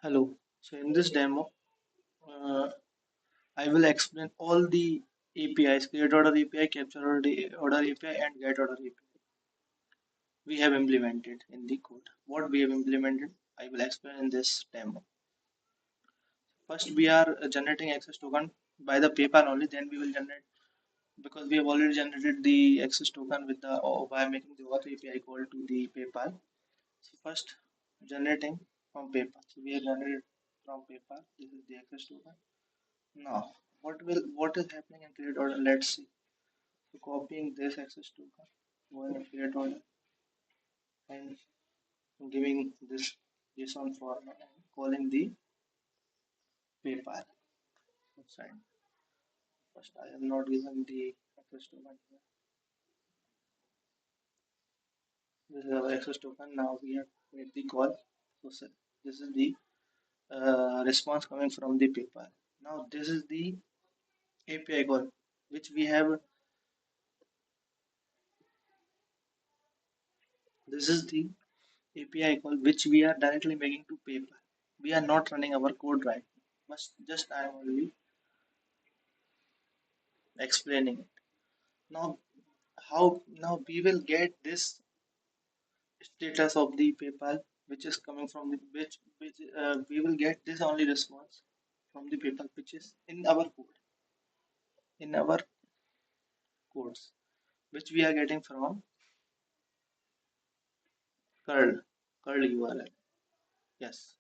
Hello. So in this demo, uh, I will explain all the APIs, create order API, capture order API, and get order API we have implemented in the code. What we have implemented, I will explain in this demo. First, we are generating access token by the PayPal only. Then we will generate because we have already generated the access token with the or by making the auth API call to the PayPal. So first, generating from PayPal. So we have generated from PayPal. This is the access token. Now, what is happening in create order? Let's see. So copying this access token, going in create order and giving this JSON format and calling the PayPal. Outside. First, I am not given the access token here. This is our access token. Now we have made the call. So this is the response coming from the PayPal. Now this is the API call which we have. This is the API call which we are directly making to PayPal. We are not running our code right now. Just I am only explaining it. Now now we will get this status of the PayPal which is coming from the which we will get this only response from the PayPal which is in our codes which we are getting from curl URL. Yes.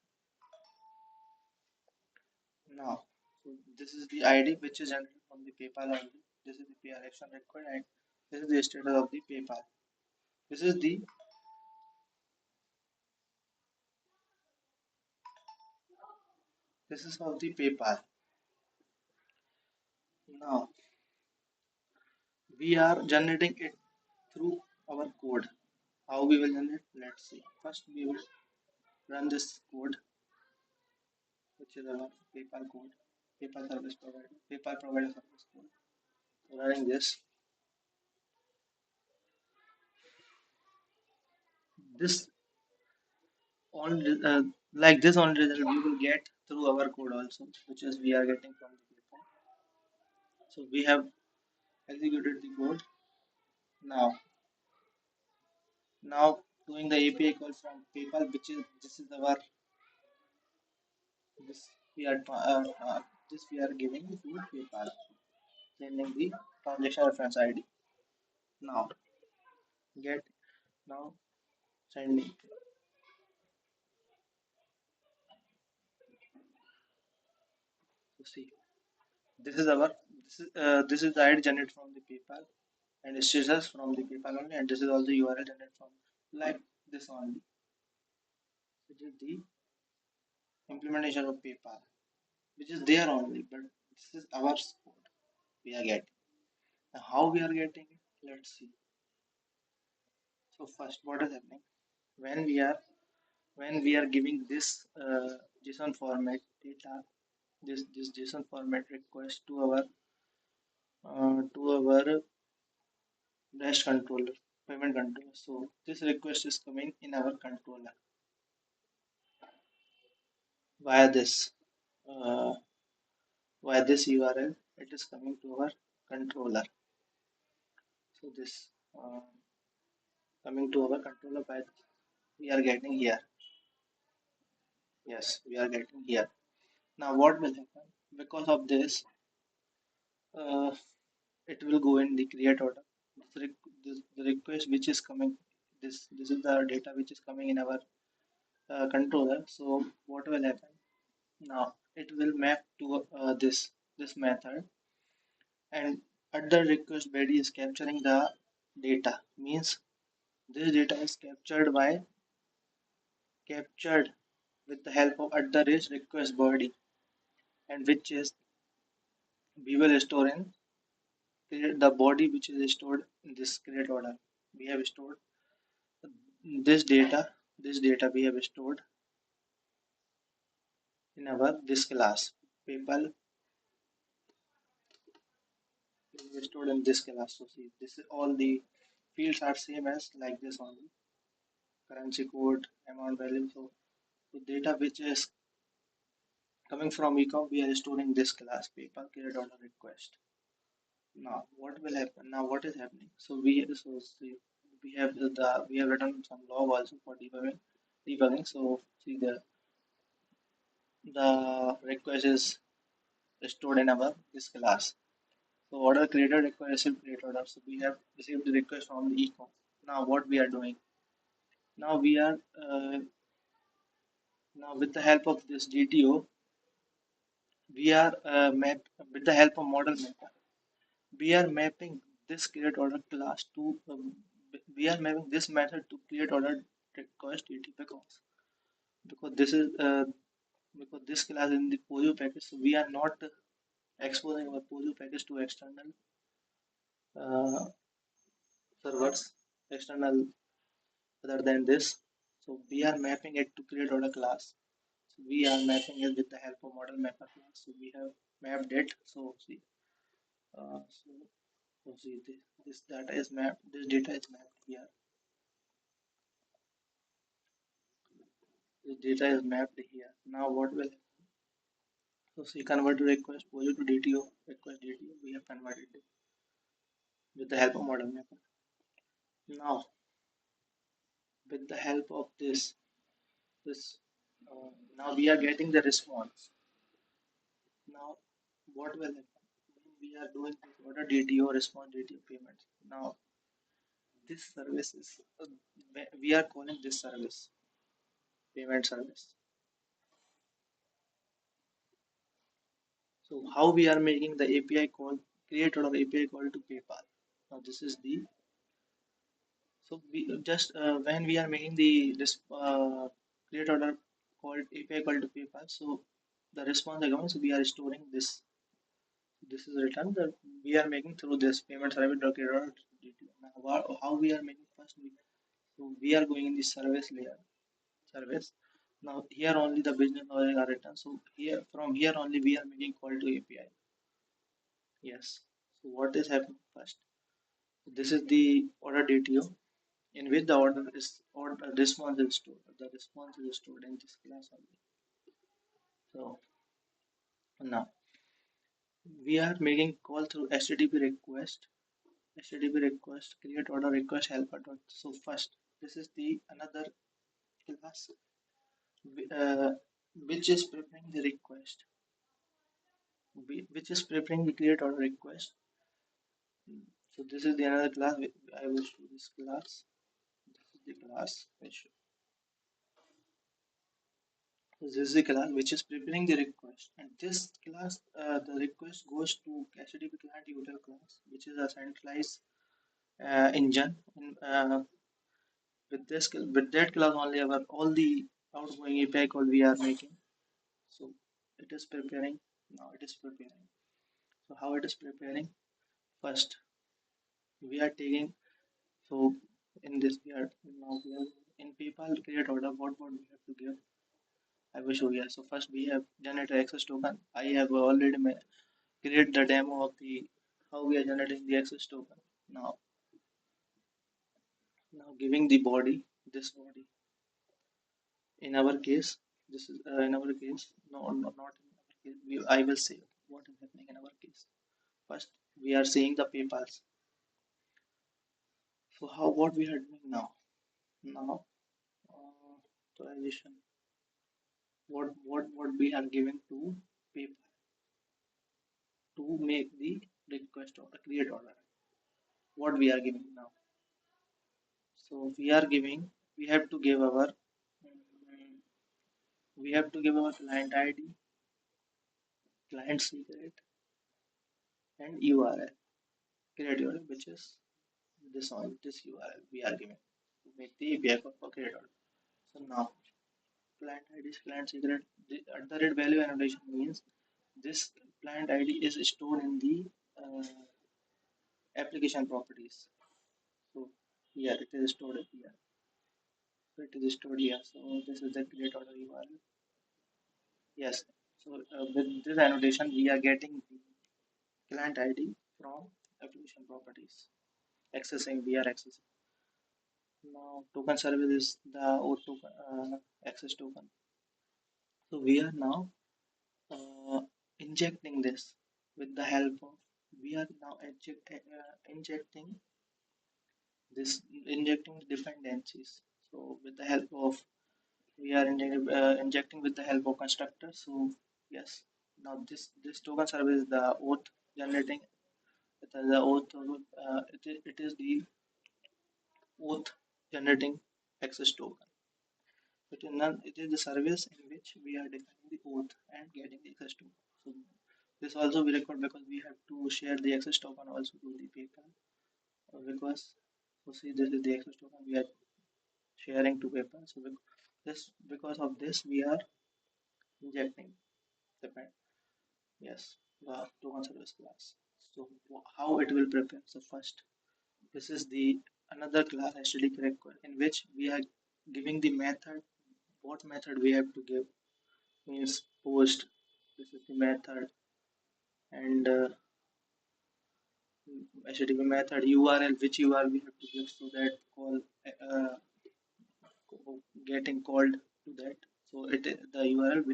Now, so this is the ID which is generated from the PayPal only. This is the PR action required and this is the status of the PayPal. This is the this is of the PayPal. Now we are generating it through our code. How we will generate? Let's see. First we will run this code, which is our PayPal code, PayPal service provider, PayPal provider service code. So running this on like this on result we will get through our code also, which is we are getting from the PayPal. So we have executed the code. Now doing the API call from PayPal, which is this is our this we are this we are giving to PayPal, sending the transaction reference ID. Now get now sending to see this is the ID generated from the PayPal and status from the PayPal only, and this is all the URL generated from like this only, which is the implementation of PayPal, which is there only, but this is our code we are getting. Now, how we are getting it? Let's see. So first, what is happening when we are giving this JSON format data, this JSON format request to our dash controller, payment controller. So this request is coming in our controller via uh, this URL. It is coming to our controller. So this coming to our controller by we are getting here. Yes, we are getting here. Now what will happen? Because of this, uh, it will go in the create order. The request which is coming, this is the data which is coming in our controller. So what will happen? Now it will map to this method, and at the request body is capturing the data. Means this data is captured with the help of at the request body, and which is we will store in the body which is stored in this create order. We have stored this data this data we have stored in our this class PayPal is stored in this class. So see, this is all the fields are same as like this only, currency code, amount value. So data which is Coming from ecom, we are storing this class PayPal create order request. Now, what will happen? Now, what is happening? So see, we have written some log also for debugging. So see the request is stored in our this class. So order created request received create order. So we have received the request from the ecom. Now what we are doing? Now we are now with the help of this GTO, we are map with the help of model mapper. We are mapping this create order class to we are mapping this method to create order request DT because this is because this class in the Pojo package, so we are not exposing our Pojo package to external uh, servers, external other than this. So we are mapping it to create order class. So we are mapping it with the help of model mapper class. So we have mapped it. So see, uh, so, so see this data is mapped. This data is mapped here. This data is mapped here. Now what will so see convert to request Pojo to DTO request DTO. We have converted it with the help of model mapper. Now with the help of this now we are getting the response. Now what will happen when we are doing this order DTO response DTO payments? Now this service is we are calling this service payment service. So how we are making the API call create order API call to PayPal. Now this is the so we just when we are making the this create order called API call to PayPal. So the response again, so we are storing this. This is written that we are making through this payment service document. Now, how we are making first? So we are going in the service layer service. Now here only the business logic are written. So here from here only we are making call to API. Yes. So what is happening first? This is the order DTO in which the order is or the response is stored. The response is stored in this class only. So now we are making call through HTTP request create order request helper dot. So first, this is the another class uh, which is preparing the request, which is preparing the create order request. So this is the another class. I will show this class. This is the class which this is the class which is preparing the request, and this class the request goes to HTTP client user class, which is a centralized engine. With that class only our all the outgoing API call we are making. So it is preparing. Now it is preparing. So how it is preparing? First we are taking. So in this we are now we are in PayPal create order. What we have to give? I will show you. So first we have generated access token. I have already create the demo of the how we are generating the access token. Now giving the body this body. In our case, this is in our case. No, not in our case. I will say what is happening in our case. First, we are seeing the PayPal's. So how what we are doing now? Now, authorization. What we are giving to PayPal to make the request or the create order. What we are giving now? So we are giving. We have to give our. We have to give our client ID, client secret, and URL. Create URL, which is this URL we are giving to make the API for create order. So now client ID is client secret. The at the rate value annotation means this client ID is stored in the uh, application properties. So here it is stored here. So it is stored here. So this is the create order URL. Yes. So with this annotation, we are getting the client ID from application properties. Accessing, we are accessing. Now token service is the O token access token. So we are now injecting this with the help of, we are now injecting this, injecting dependencies. So with the help of, we are injecting with the help of constructor. So yes, now this token service is the auth generating, it is the auth, it is the auth generating access token. It is the service in which we are defining the auth and getting the access token. So this also we record because we have to share the access token also to the PayPal, because, so see, this is the access token we are sharing to PayPal. So this, because of this we are injecting the yes, the token service class. So how it will prepare? So first, this is the another class HTTP request in which we are giving the method. What method we have to give means post. This is the method, and HTTP method URL, which URL we have to give, so that call uh, getting called to that. So it is the URL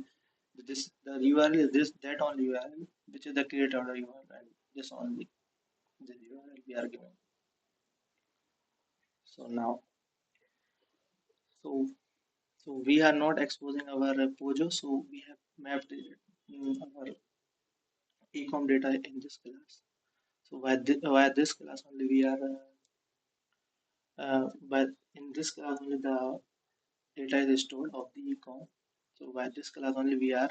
this, the URL is this, that only URL, which is the create order URL, this only the URL we are giving. So now, so so we are not exposing our Pojo, so we have mapped our ecom data in this class. So via this class only we are but in this class only the data is stored of the ecom. So via this class only we are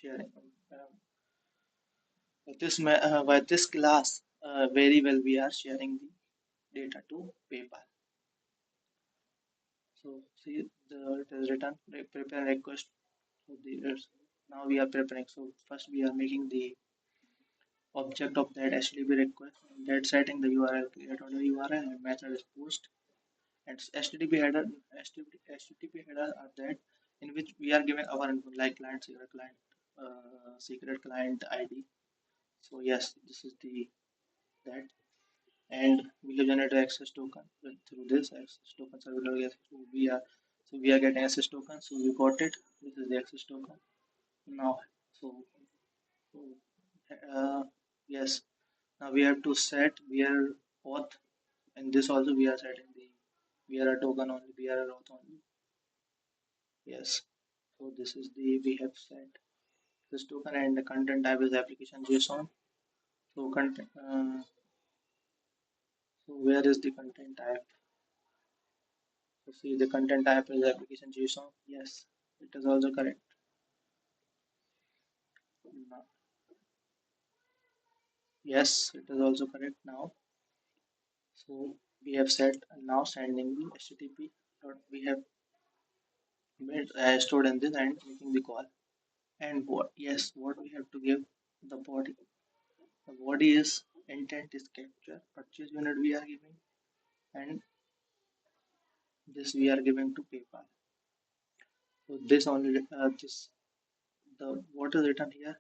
sharing. By this class, very well we are sharing the data to PayPal. So see, it is written prepare request. So now we are preparing. So first we are making the object of that HTTP request, and that setting the URL, create order URL, and method is post. And HTTP header, HTTP header are that in which we are giving our input like secret client ID. So yes, this is the that, and we will generate access token through this access token server. Yes, we are getting access token. So we got it. This is the access token now. So, so yes, now we have to set where auth, and this also we are setting the where a token only, where a auth only. Yes, so this is the we have set this token, and the content type is application JSON. So content. So where is the content type? So see, the content type is application JSON. Yes, it is also correct. Yes, it is also correct now. So we have set now sending the HTTP dot we have made stored in this and making the call. And what? Yes, what we have to give the body. The body is intent is capture purchase unit we are giving, and this we are giving to PayPal. So this only this the what is written here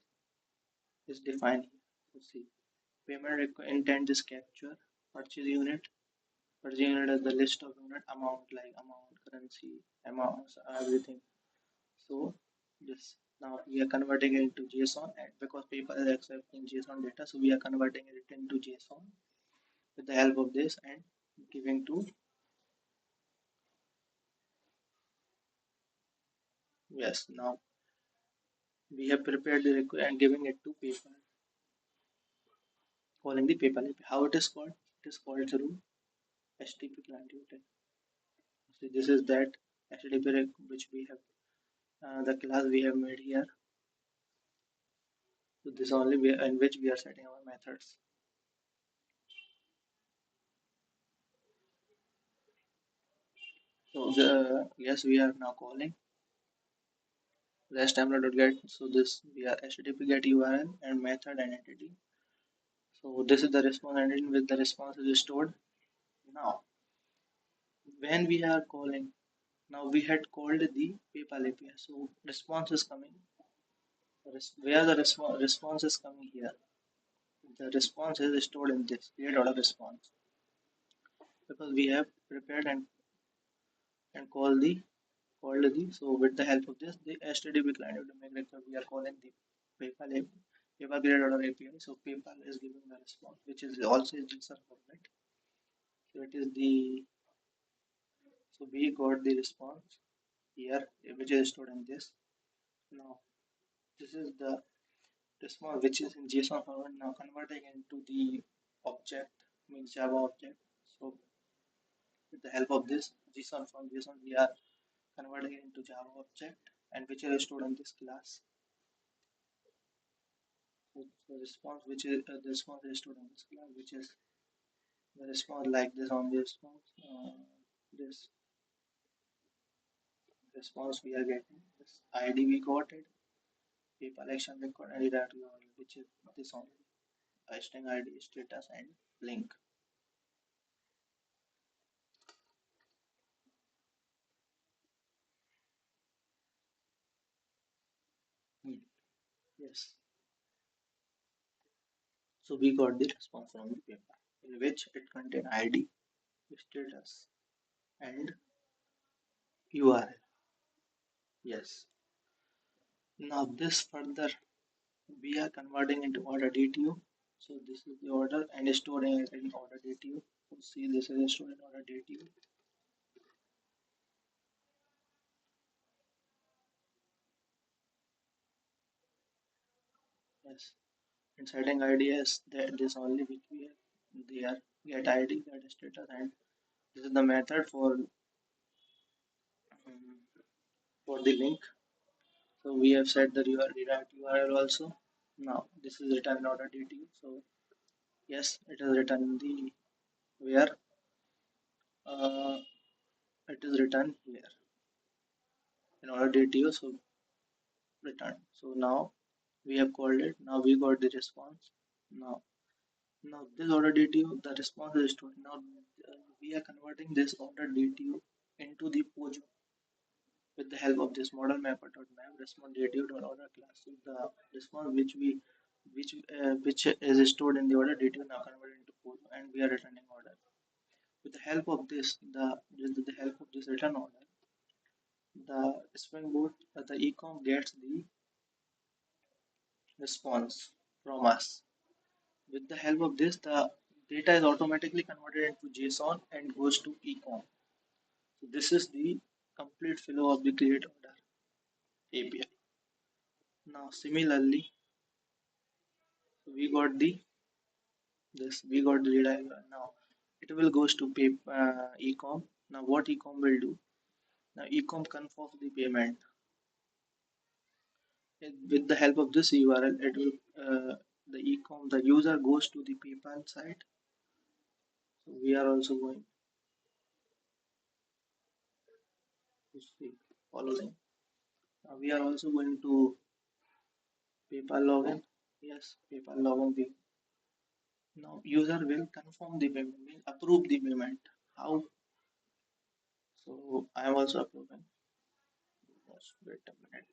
is defined here. So see, intent is capture purchase unit. Purchase unit is the list of unit amount, like amount, currency, amounts, everything. So this now we are converting it into JSON, and because PayPal is accepting JSON data, so we are converting it into JSON with the help of this and giving to, yes, now we have prepared the request and giving it to PayPal, calling the PayPal API. How it is called? It is called through HTTP client util. So this is that HTTP which we have the class we have made here. So this only way in which we are setting our methods. So yes, we are now calling rest get. So this we are HTTP get URL and method and entity. So this is the response entity with the response is stored. Now when we are calling, now we had called the PayPal API. So response is coming. Where the response is coming here. The response is stored in this create order response, because we have prepared and called the, so with the help of this the HTTP client to make record we are calling the PayPal PayPal created order API. So PayPal is giving the response, which is also in JSON format. So it is the so we got the response here, which is stored in this. Now this is the response which is in JSON format. Now converting into the object means Java object. So with the help of this JSON from JSON, we are converting it into Java object, and which is stored in this class. So the response which is the response is stored in this class, which is the response like this on the response. This response we are getting this ID we got it, PayPal action record, and that which is this only string ID, status, and link. Hmm. Yes. So we got the response from the PayPal in which it contained ID, status, and URL. Yes. Now this further we are converting into order DTU. So this is the order and storing it in order DTU. So see this is stored in order DTU. Yes. And setting ID is that this only which we have there get ID, get status, and this is the method for the link. So we have set the URL also. Now this is written in order DTU. So yes, it is written in the where it is written here in order DTU. So return. So now we have called it. Now we got the response. Now this order DTU, the response is stored. Now we are converting this order DTU into the POJO with the help of this model mapper.map response DTU.order class. So the response which is stored in the order DTU now converted into POJO, and we are returning order. With the help of this, with the help of this return order, the Spring Boot, the ecom gets the response from us. With the help of this, the data is automatically converted into JSON and goes to ecom. So this is the complete flow of the create order API. Now similarly, we got the we got the data here. Now it will goes to ecom. Now what ecom will do? Now ecom confirms the payment. With the help of this URL, it will the ecom the user goes to the PayPal site. So we are also going to see following. Now we are also going to PayPal login. Yes, PayPal login. Now user will confirm the payment, means approve the payment. How? So I am also approving. Just wait a minute.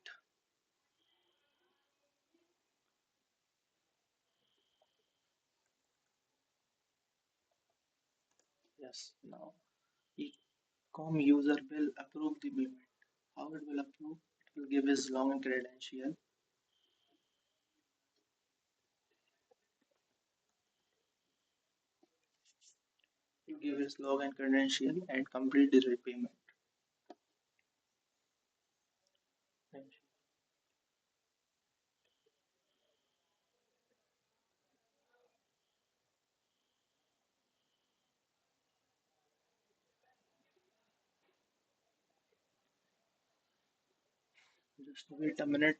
Yes. Now ecom user will approve the payment. How it will approve? It will give his login credential. It will give his login credential and complete the repayment. Just wait a minute.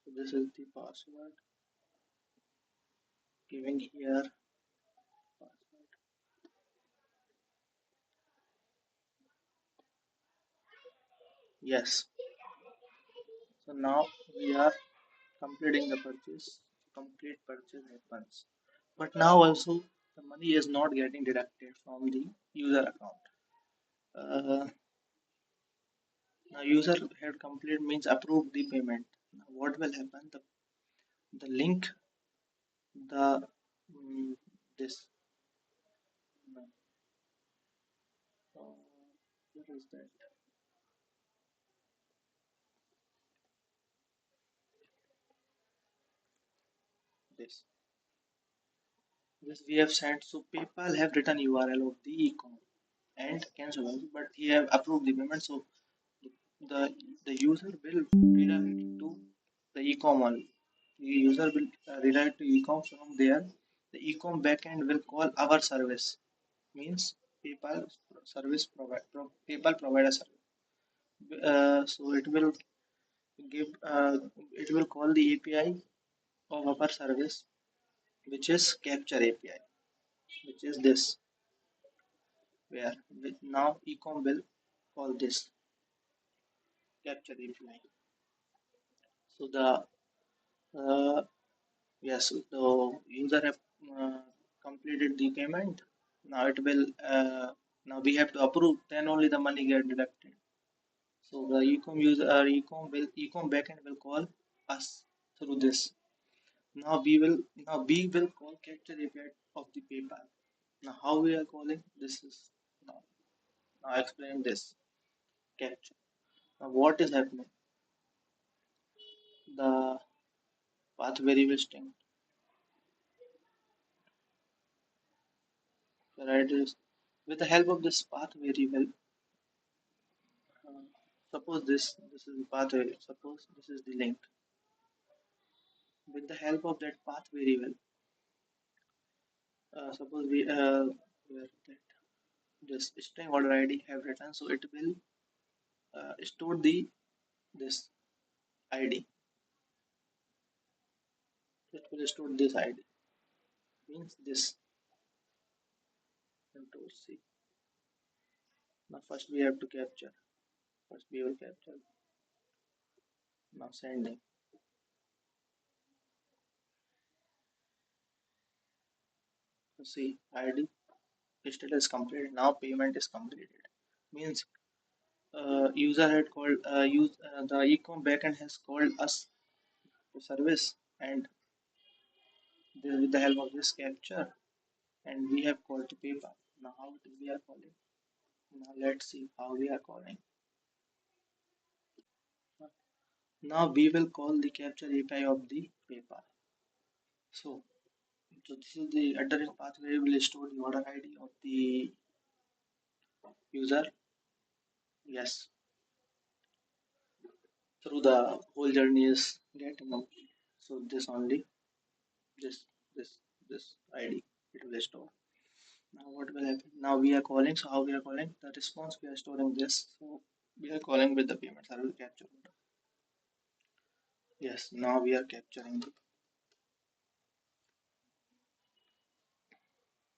So this is the password. Giving here password. Yes. So now we are completing the purchase. Complete purchase happens. But now also the money is not getting deducted from the user account. Uh, Now user had complete means approved the payment. Now what will happen? The link the this What is that? This. This we have sent. So PayPal have written URL of the ecom and cancel also, but he have approved the payment. So the the user will redirect to the ecom only. The user will redirect to ecom from there. The ecom backend will call our service. Means PayPal service provide PayPal provide a service. So give it will call the API of our service, which is capture API, which is this where with now ecom will call this capture API. So the yes, the user have completed the payment. Now it will now we have to approve. Then only the money get deducted. So the ecom user ecom backend will call us through this. Now we will call capture API of the PayPal. Now how we are calling this is now now explain this capture. Now what is happening? The path variable string. Right is with the help of this path variable. Uh, suppose this is the path variable. Suppose this is the link. With the help of that path variable, suppose where that this string order ID have written, so it will store the this ID. It will store this ID. Means this control C. Now first we have to capture. First we will capture. Now sending. So see ID status completed. Now payment is completed. Means user had called the ecom backend has called us to service and with the help of this capture and we have called to PayPal. Now how we are calling? Now let's see how we are calling. Now we will call the capture API of the PayPal. So, so this is the address path where we will store the order ID of the user. Yes, through the whole journey is getting complete. So this only this this this ID it will store. Now what will happen? Now we are calling. So how we are calling? The response we are storing this. So we are calling with the payment service capture. Yes, now we are capturing the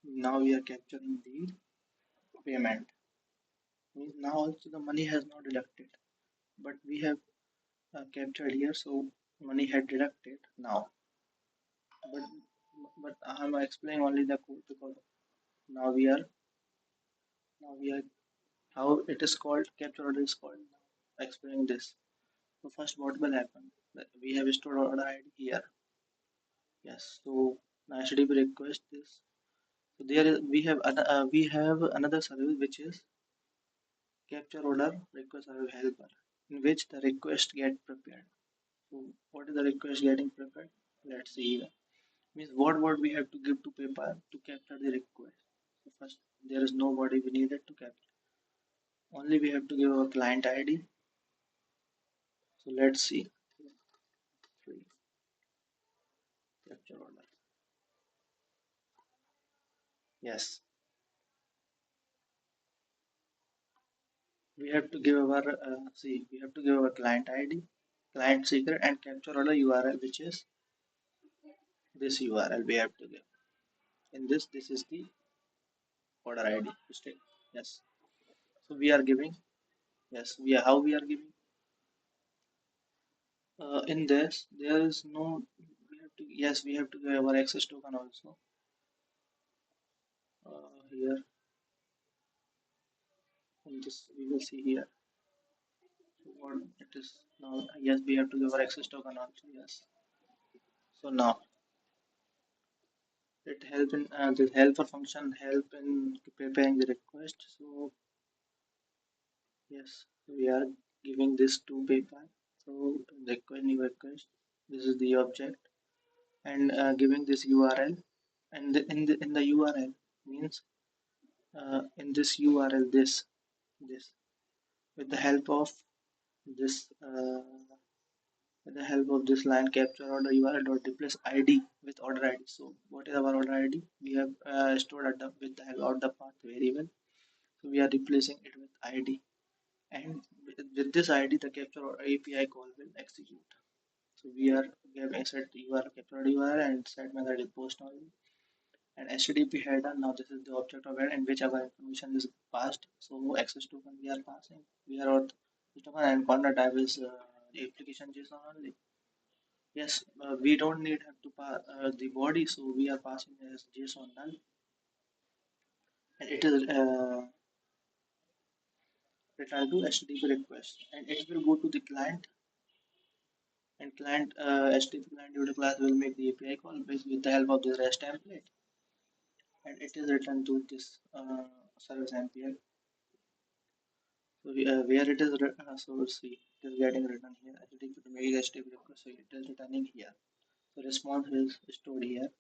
now we are capturing the payment. Means now also the money has not deducted, but we have captured here, so money had deducted now. But I'm explaining only the code because now we are now we are how it is called capture order is called. Explaining this. So first, what will happen? That we have stored order ID here. Yes. So now HTTP request this. So there is we have another service which is capture order request service helper, in which the request get prepared. So what is the request getting prepared? Let's see here. Means what we have to give to PayPal to capture the request. So first there is nobody we needed to capture. Only we have to give a client ID. So let's see. Three capture order. Yes. We have to give our see we have to give our client ID, client secret and capture order URL which is this URL we have to give. In this is the order ID. Mistake. Yes. So we are giving. Yes. We are how we are giving. In this there is no. We have to yes we have to give our access token also. Here in this we will see here. So what it is now. Yes we have to give our access token also. Yes. So now it help in the helper function help in preparing the request. So Yes, we are giving this to PayPal. So request new request. This is the object, and giving this URL, and in the URL means in this URL this with the help of this line capture order URL dot replace ID with order ID. So what is our order ID? We have stored at the with the help of the path variable. So we are replacing it with ID, and with this ID the capture or API call will execute. So we have set URL capture URL and set method is post only, and HTTP header. Now this is the object of header in which our information is passed. So access token we are passing. We are out the token and corner type is the application JSON only. Yes, we don't need to pass the body, so we are passing as JSON null, and it is return to HTTP request, and it will go to the client, and client HTTP client due class will make the API call with the help of the REST template, and it is returned to this service MPL. So where it is so see it is getting written here. HTTP to make HTTP request, so it is returning here. So response is stored here.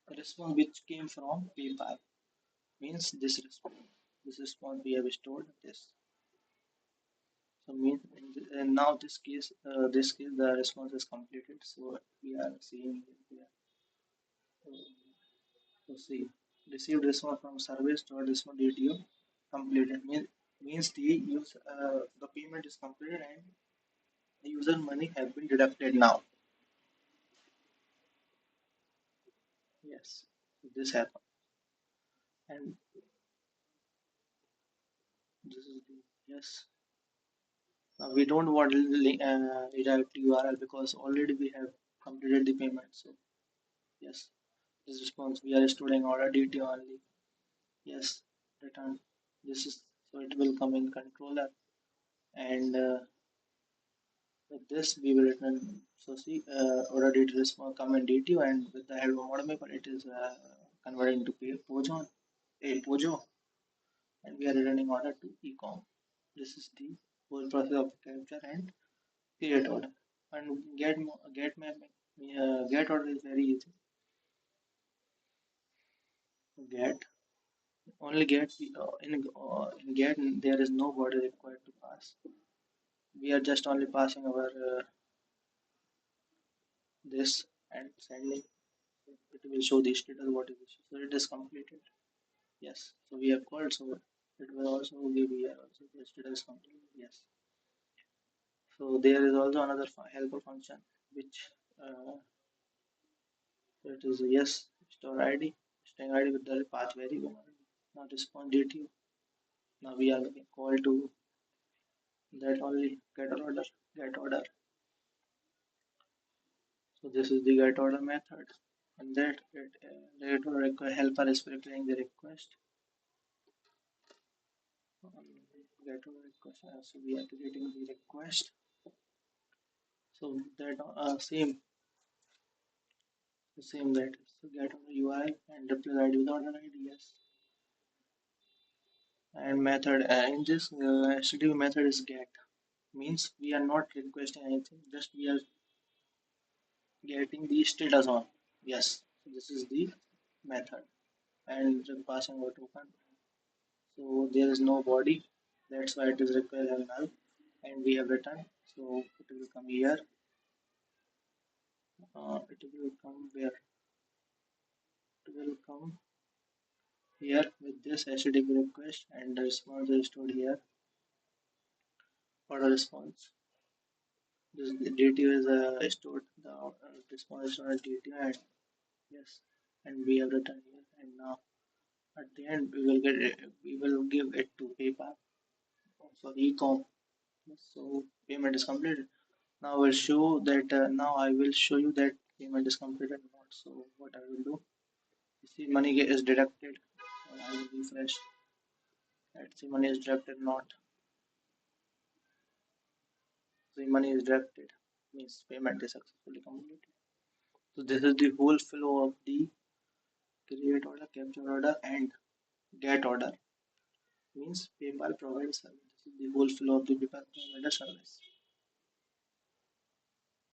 The response which came from PayPal means this response. This response we have stored this. So means and now this case the response is completed. So we are seeing here. So see received response from service dot response DTO completed means the payment is completed and the user money have been deducted now. Yes, so this happened, and this is the yes. Now we don't want redirect URL because already we have completed the payment. So yes, this response we are storing order DTO only. Yes, return. This is so it will come in controller, and with this we will return. So see, order DTO response come in DTO, and with the help of model maker, it is converted into Pojo, a Pojo, and we are returning order to ecom. This is the whole process of capture and create order. And get order is very easy. Get only get in get there is no body required to pass. We are just only passing our this and sending. It will show the status what is issue. So it is completed. Yes. So we have called. So it will also give here also the status completed. Yes. So there is also another helper function which it is yes store ID string ID with the path variable. Now respond DTO. Now we are looking call to that only get order. So this is the get order method, and that get order helper is preparing the request. Get order request. So we are creating the request. So that same that so get order UI and reply ID with order ID yes. And method in this HTTP method is get means we are not requesting anything, just we are getting the status on. Yes, so this is the method and passing over token. So there is no body, that's why it is required as null, and we have written. So it will come here. It will come where? It will come here with this HTTP request, and the response is stored here for the response. This DTO is stored. The response is stored DTO, and yes, and we have written here. And now at the end we will give it to PayPal. So ecom. So payment is completed. Now I will show that now I will show you that payment is completed or not. So what I will do, you see money is deducted. I will refresh. Let's see money is deducted not. See money is deducted means payment is successfully completed. So this is the whole flow of the create order, capture order, and get order. Means PayPal provides service. This is the whole flow of the provider service.